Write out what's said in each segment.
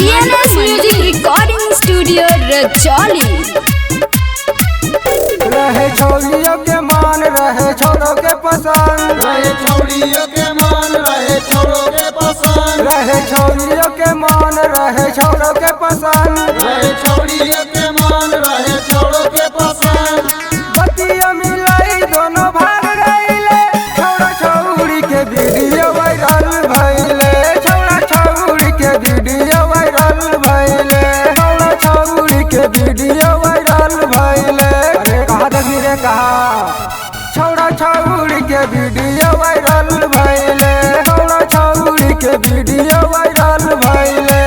DNS Music Recording Studio Rajauli. रहे छोड़ियों के मान रहे छोरों के पसंद, रहे छोड़ियों के मान रहे छोरों के पसंद, रहे छोड़ियों के मान रहे छोरों के पसंद, रहे छोड़ियों के मान रहे छोरों के पसंद। बतिया मिलाई दोनों भाग गईले, छोड़ा छोड़ी के वीडियो वायरल भइले, छोड़ा छोड़ी के वीडियो वायरल भइले, छोड़ा छोड़ी के वीडियो वायरल भइले। अरे कहा देखी रे कहा, छोड़ा छोड़ी के वीडियो वायरल भइले, छोड़ा छोड़ी के वीडियो वायरल भइले।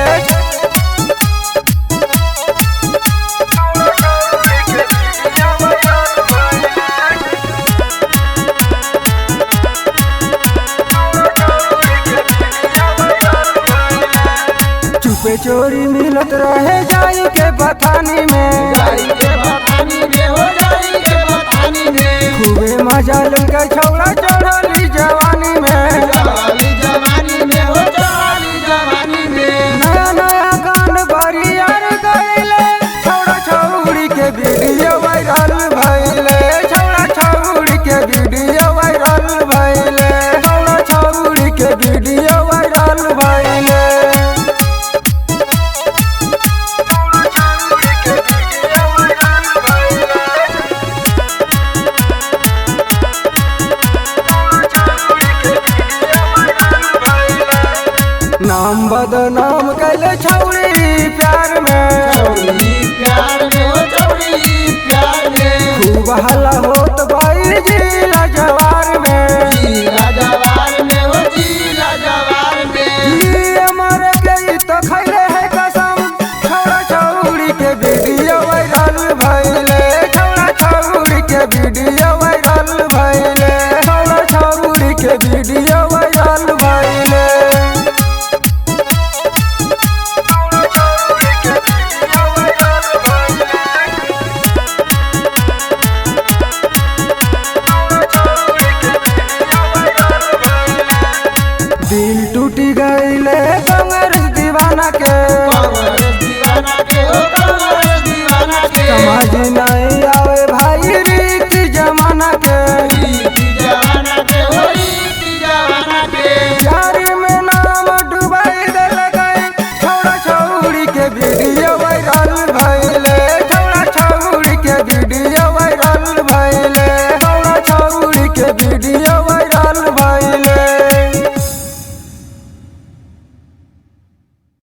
चुपे चोरी मिलत रहे जाई के बथानी में, जाई के बथानी में हो जाई के बथानी में, खूबे मजा लगे छौड़ा चढ़ली जवानी में, जवानी जवानी में हो जवानी जवानी में। नया नया गान बरियार गईले, छौड़ा छौड़ी के वीडियो वायरल भइले, छौड़ा छौड़ी के वीडियो वायरल भइले, छौड़ा छौड़ी के वीडियो वायरल भइले। नाम बदनाम कैले छौड़ी प्यार में, छोड़ी प्यार में हो छोड़ी प्यार में, खूब हल्ला होत भाई जिला जवार में, जीला जवार में हो जीला जवार में। ये मर गई तो खैले है कसम, छौड़ा छौड़ी के वीडियो वायरल भइले, छौड़ा छौड़ी के वीडियो वायरल भइले, छौड़ा छौड़ी के वीडियो वायरल भइले। दिल टूटी गईले कांग्रेस दीवाना के, कांग्रेस दीवाना के हो कांग्रेस दीवाना के, समझ नहीं